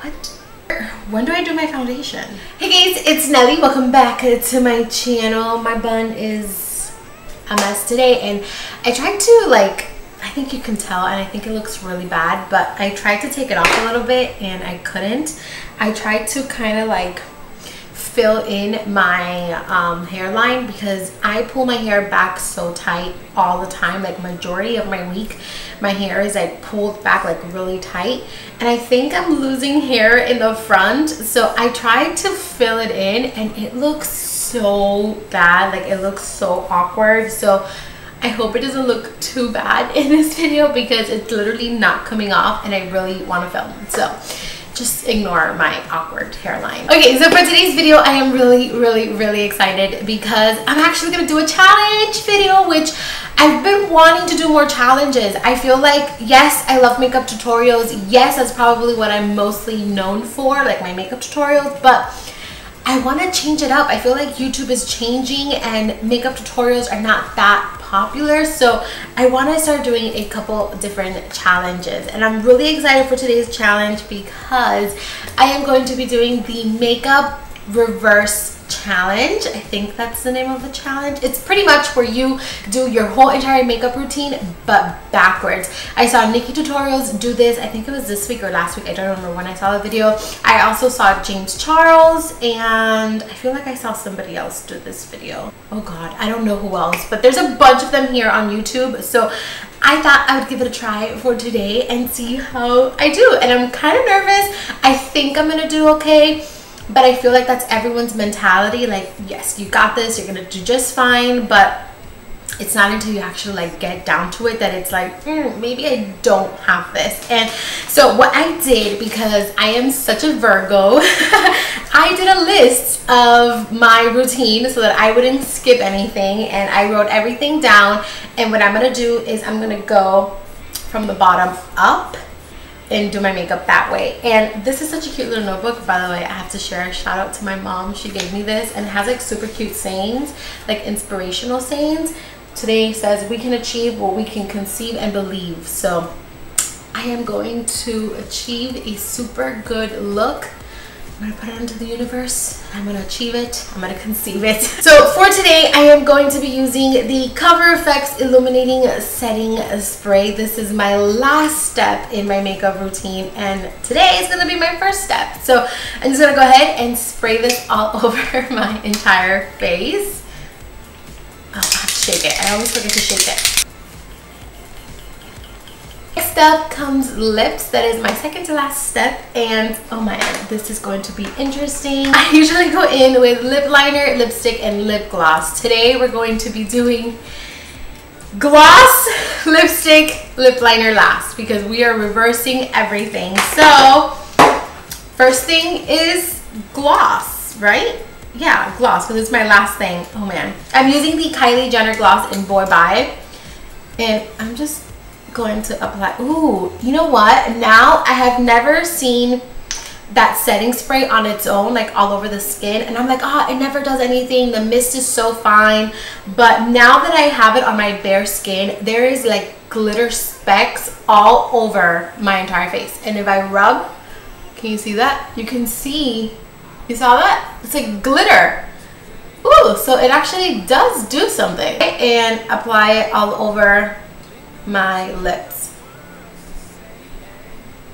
What? When do I do my foundation? Hey guys, it's Nelly. Welcome back to my channel. My bun is a mess today, and I tried to, like, I think you can tell, and I think it looks really bad, but I tried to take it off a little bit and I couldn't. I tried to kind of like fill in my hairline because I pull my hair back so tight all the time. Like majority of my week my hair is like pulled back like really tight, and I think I'm losing hair in the front, so I tried to fill it in and it looks so bad. Like it looks so awkward, so I hope it doesn't look too bad in this video because it's literally not coming off and I really want to film. So just ignore my awkward hairline. Okay, so for today's video, I am really excited because I'm actually gonna do a challenge video, which I've been wanting to do more challenges. I feel like, yes, I love makeup tutorials. Yes, that's probably what I'm mostly known for, like my makeup tutorials, but I want to change it up. I feel like YouTube is changing and makeup tutorials are not that popular, so I want to start doing a couple different challenges, and I'm really excited for today's challenge because I am going to be doing the makeup reverse challenge. I think that's the name of the challenge. It's pretty much where you do your whole entire makeup routine but backwards. I saw Nikki tutorials do this. I think it was this week or last week. I don't remember when I saw the video. I also saw James Charles, and I feel like I saw somebody else do this video. Oh god, I don't know who else, but there's a bunch of them here on YouTube, so I thought I would give it a try for today and see how I do. And I'm kind of nervous. I think I'm gonna do okay, but I feel like that's everyone's mentality. Like, yes, you got this, you're gonna do just fine, but it's not until you actually like get down to it that it's like, maybe I don't have this. And so what I did, because I am such a Virgo, I did a list of my routine so that I wouldn't skip anything, and I wrote everything down. And what I'm gonna do is I'm gonna go from the bottom up and do my makeup that way. And this is such a cute little notebook, by the way. I have to share a shout out to my mom. She gave me this, and it has like super cute sayings, like inspirational sayings. Today says, we can achieve what we can conceive and believe. So I am going to achieve a super good look. I'm gonna put it into the universe. I'm gonna achieve it. I'm gonna conceive it. So for today, I am going to be using the Cover FX Illuminating Setting Spray. This is my last step in my makeup routine, and today is gonna be my first step. So I'm just gonna go ahead and spray this all over my entire face. Oh, I have to shake it. I always forget to shake it. Next up comes lips. That is my second to last step, and oh my god, this is going to be interesting. I usually go in with lip liner, lipstick, and lip gloss. Today we're going to be doing gloss, lipstick, lip liner last because we are reversing everything. So first thing is gloss, right? Yeah, gloss, because it's my last thing. Oh man, I'm using the Kylie Jenner gloss in Boy Bye, and I'm just going to apply. Ooh, you know what? Now I have never seen that setting spray on its own, like all over the skin, and I'm like, oh, it never does anything. The mist is so fine. But now that I have it on my bare skin, there is like glitter specks all over my entire face. And if I rub, can you see that? You can see, you saw that? It's like glitter. Ooh, so it actually does do something. And apply it all over my lips.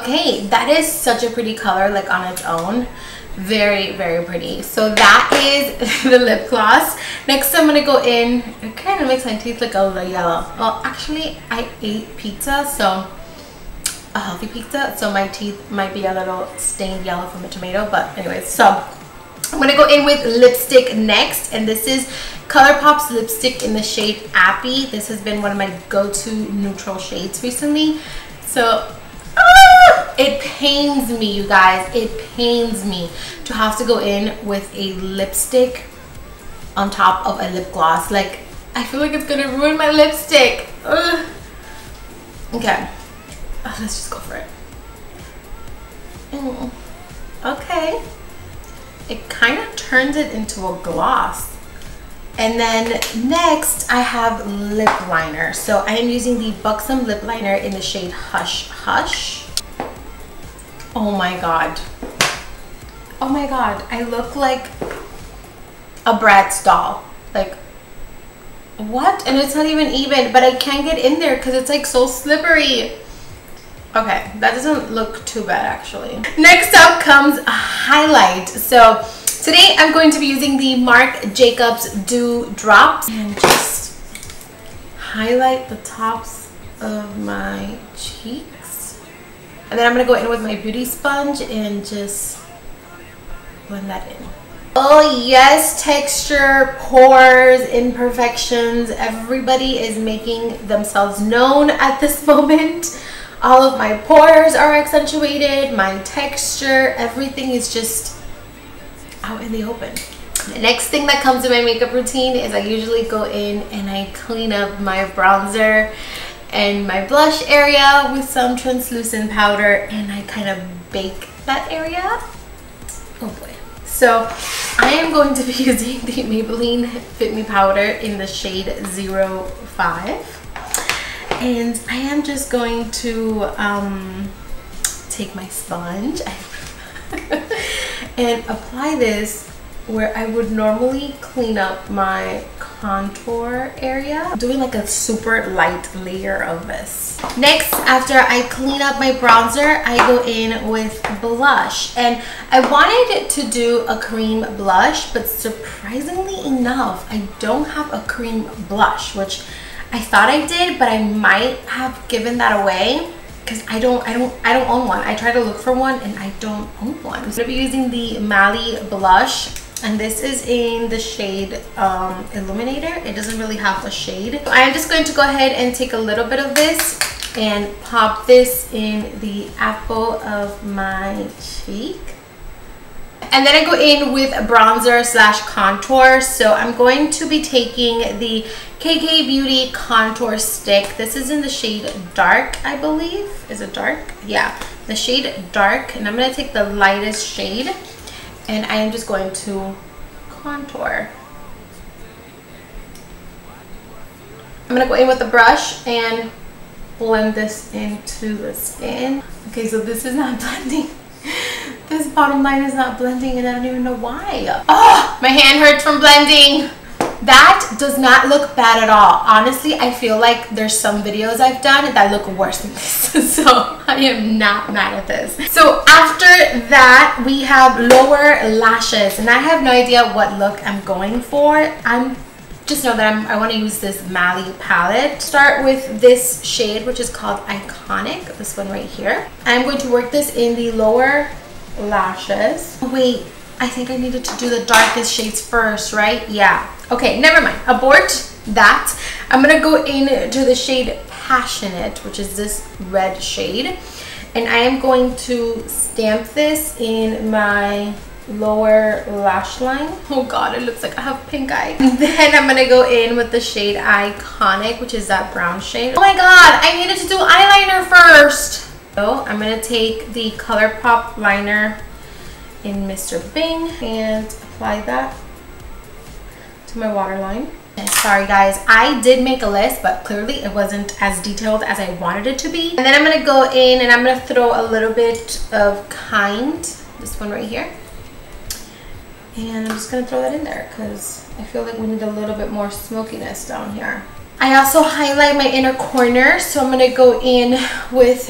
Okay, that is such a pretty color, like on its own. Very pretty. So that is the lip gloss. Next I'm gonna go in, it kind of makes my teeth look a little yellow. Well, actually I ate pizza, so a healthy pizza, so my teeth might be a little stained yellow from the tomato, but anyways. So I'm gonna go in with lipstick next, and this is ColourPop's lipstick in the shade Appy. This has been one of my go-to neutral shades recently. So it pains me, you guys. It pains me to have to go in with a lipstick on top of a lip gloss. Like, I feel like it's gonna ruin my lipstick. Ugh. Okay, let's just go for it. Okay. It kind of turns it into a gloss. And then next I have lip liner. So I am using the Buxom lip liner in the shade Hush Hush. Oh my god. Oh my god. I look like a Bratz doll. Like, what? And it's not even, but I can't get in there because it's like so slippery. Okay, that doesn't look too bad actually. Next up comes a highlight. So today I'm going to be using the Marc Jacobs Dew Drops and just highlight the tops of my cheeks. And then I'm gonna go in with my beauty sponge and just blend that in. Oh yes, texture, pores, imperfections. Everybody is making themselves known at this moment. All of my pores are accentuated, my texture, everything is just out in the open. The next thing that comes in my makeup routine is I usually go in and I clean up my bronzer and my blush area with some translucent powder, and I kind of bake that area. Oh boy. So I am going to be using the Maybelline Fit Me powder in the shade 05. And I am just going to take my sponge and apply this where I would normally clean up my contour area. I'm doing like a super light layer of this. Next, after I clean up my bronzer, I go in with blush. And I wanted to do a cream blush, but surprisingly enough, I don't have a cream blush, which I thought I did, but I might have given that away because I don't own one. I tried to look for one and I don't own one. I'm gonna be using the Mally blush, and this is in the shade Illuminator. It doesn't really have a shade. So I am just going to go ahead and take a little bit of this and pop this in the apple of my cheek. And then I go in with bronzer slash contour. So I'm going to be taking the KK Beauty contour stick. This is in the shade Dark, I believe. Is it dark? Yeah, the shade Dark. And I'm going to take the lightest shade and I am just going to contour. I'm going to go in with the brush and blend this into the skin. Okay, so this is not blending. This bottom line is not blending and I don't even know why. Oh, my hand hurts from blending. That does not look bad at all. Honestly, I feel like there's some videos I've done that look worse than this. So I am not mad at this. So after that, we have lower lashes. And I have no idea what look I'm going for. Just know that I want to use this Mally palette. Start with this shade, which is called Iconic. This one right here. I'm going to work this in the lower lashes. Wait, I think I needed to do the darkest shades first, right? Yeah. Okay, never mind. Abort that. I'm going to go into the shade Passionate, which is this red shade. And I am going to stamp this in my lower lash line. Oh god, it looks like I have pink eye. Then I'm gonna go in with the shade Iconic, which is that brown shade. Oh my god, I needed to do eyeliner first. So I'm gonna take the ColourPop liner in Mr. Bing and apply that to my waterline. And sorry guys, I did make a list, but clearly it wasn't as detailed as I wanted it to be. And then I'm gonna go in and I'm gonna throw a little bit of Kind, this one right here. And I'm just going to throw that in there because I feel like we need a little bit more smokiness down here. I also highlight my inner corner, so I'm going to go in with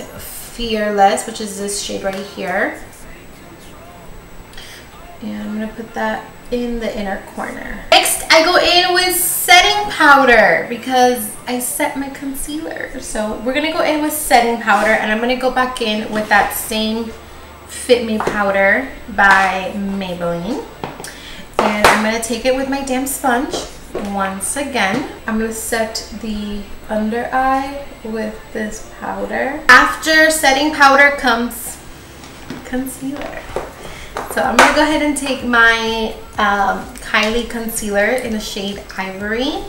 Fearless, which is this shade right here. And I'm going to put that in the inner corner. Next, I go in with setting powder because I set my concealer. So we're going to go in with setting powder, and I'm going to go back in with that same Fit Me powder by Maybelline. And I'm going to take it with my damp sponge once again. I'm going to set the under eye with this powder. After setting powder comes concealer. So I'm going to go ahead and take my Kylie concealer in the shade Ivory.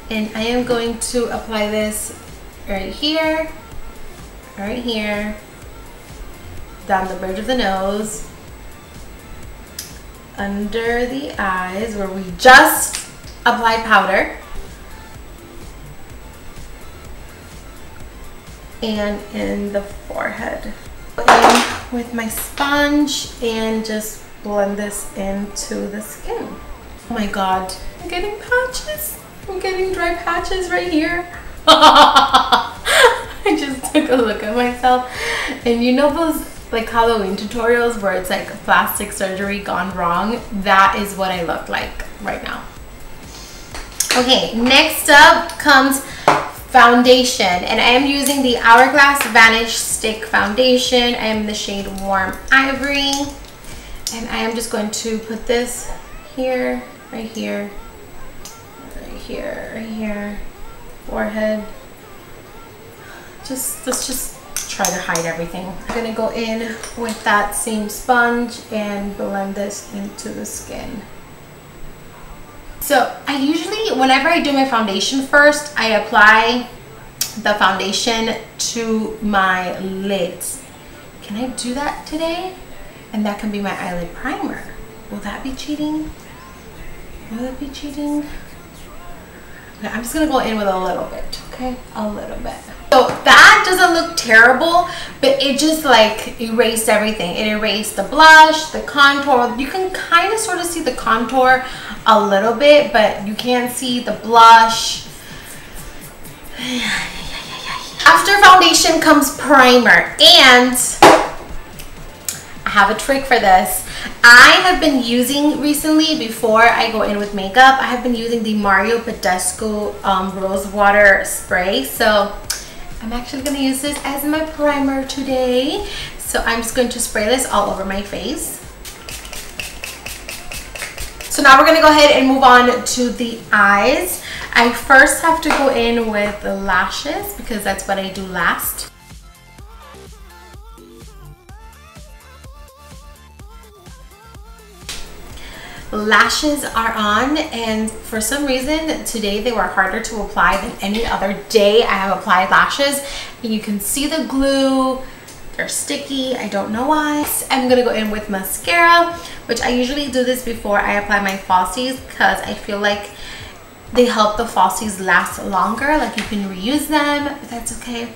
And I am going to apply this right here, down the bridge of the nose, under the eyes where we just applied powder, and in the forehead. In with my sponge and just blend this into the skin. Oh my god, I'm getting patches. I'm getting dry patches right here. I just took a look at myself, and you know those like Halloween tutorials where it's like plastic surgery gone wrong? That is what I look like right now. Okay, next up comes foundation, and I am using the Hourglass Vanish Stick Foundation. I am in the shade Warm Ivory, and I am just going to put this here, right here, right here, right here, forehead. Let's just try to hide everything. I'm gonna go in with that same sponge and blend this into the skin. So I usually, whenever I do my foundation first, I apply the foundation to my lids. Can I do that today? And that can be my eyelid primer. Will that be cheating? Will it be cheating? Okay, I'm just gonna go in with a little bit, okay? A little bit. So that doesn't look terrible, but it just like erased everything. It erased the blush, the contour. You can kind of sort of see the contour a little bit, but you can't see the blush. After foundation comes primer, and I have a trick for this. I have been using recently, before I go in with makeup, I have been using the Mario Badescu Rose Water Spray. So I'm actually going to use this as my primer today. So I'm just going to spray this all over my face. So now we're going to go ahead and move on to the eyes. I first have to go in with the lashes because that's what I do last. Lashes are on, and for some reason today they were harder to apply than any other day I have applied lashes. And you can see the glue, they're sticky, I don't know why. I'm gonna go in with mascara, which I usually do this before I apply my falsies because I feel like they help the falsies last longer. Like you can reuse them, but that's okay.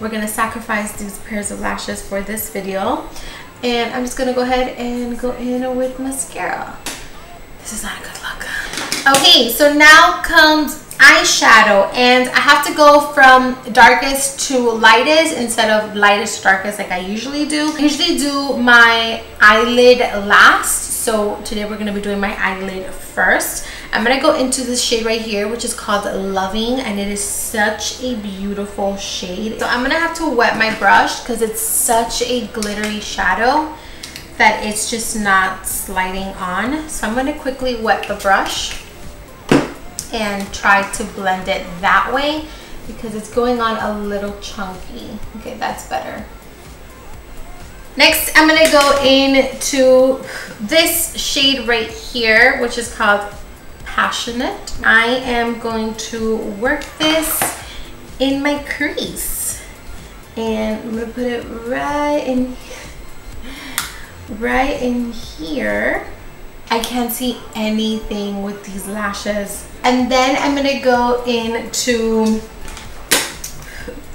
We're gonna sacrifice these pairs of lashes for this video, and I'm just gonna go ahead and go in with mascara. This is not a good look. Okay, so now comes eyeshadow, and I have to go from darkest to lightest instead of lightest to darkest like I usually do. I usually do my eyelid last, so today we're going to be doing my eyelid first. I'm going to go into this shade right here, which is called Loving, and it is such a beautiful shade. So I'm going to have to wet my brush because it's such a glittery shadow that it's just not sliding on. So I'm going to quickly wet the brush and try to blend it that way because it's going on a little chunky. Okay, that's better. Next, I'm going to go into this shade right here, which is called Passionate. I am going to work this in my crease, and I'm going to put it right in here. I can't see anything with these lashes. And then I'm gonna go into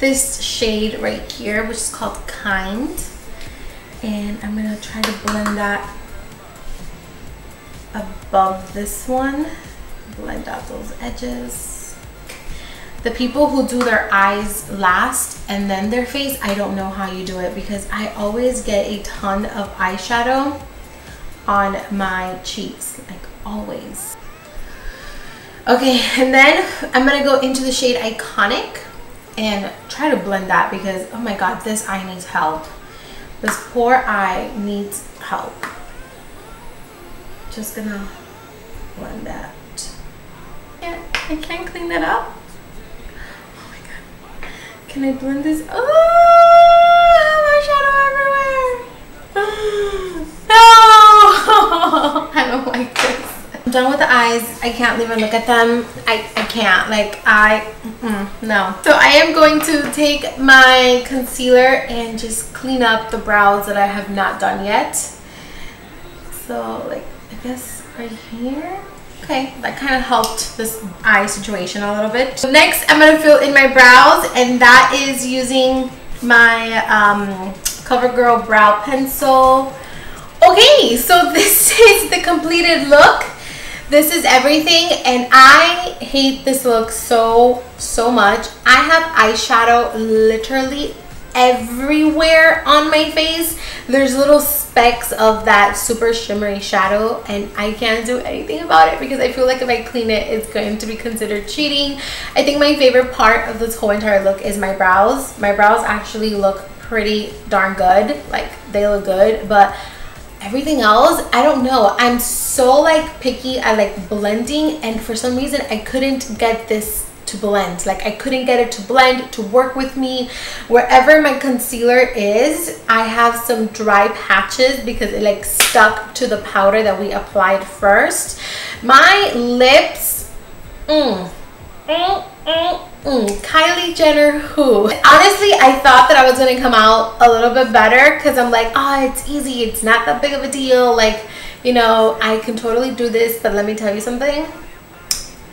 this shade right here, which is called Kind, and I'm gonna try to blend that above this one, blend out those edges. The people who do their eyes last and then their face, I don't know how you do it because I always get a ton of eyeshadow on my cheeks, like always. Okay, and then I'm gonna go into the shade Iconic and try to blend that because, oh my god, this eye needs help. This poor eye needs help. Just gonna blend that. I can't clean that up. Oh my god. Can I blend this? Oh, eyeshadow everywhere. No! I don't like this. I'm done with the eyes. I can't even look at them. I can't. Like, no. So I am going to take my concealer and just clean up the brows that I have not done yet. So, like, I guess right here. Okay, that kind of helped this eye situation a little bit. So next, I'm going to fill in my brows, and that is using my CoverGirl brow pencil. Okay, so this is the completed look. This is everything, and I hate this look so much. I have eyeshadow literally everywhere on my face. There's little specks of that super shimmery shadow, and I can't do anything about it because I feel like if I clean it, it's going to be considered cheating. I think my favorite part of this whole entire look is my brows. My brows actually look pretty darn good. Like, they look good, but everything else, I don't know. I'm so like picky at like blending, and for some reason I couldn't get this to blend. Like, I couldn't get it to blend, to work with me. Wherever my concealer is, I have some dry patches because it like stuck to the powder that we applied first. My lips, Kylie Jenner who. Honestly, I thought that I was gonna come out a little bit better because I'm like, oh, it's easy, it's not that big of a deal, like, you know, I can totally do this. But let me tell you something,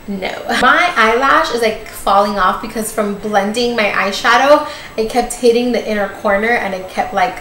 no. My eyelash is like falling off because from blending my eyeshadow, it kept hitting the inner corner, and it kept like,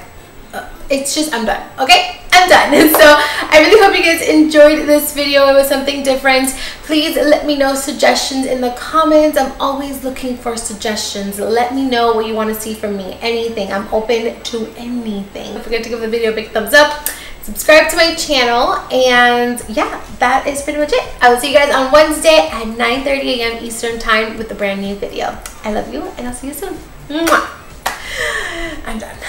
it's just, I'm done. Okay, I'm done. So I really hope you guys enjoyed this video. It was something different. Please let me know suggestions in the comments. I'm always looking for suggestions. Let me know what you want to see from me. Anything. I'm open to anything. Don't forget to give the video a big thumbs up. Subscribe to my channel, and yeah, that is pretty much it. I will see you guys on Wednesday at 9:30 a.m. Eastern time with a brand new video. I love you, and I'll see you soon. Mwah. I'm done.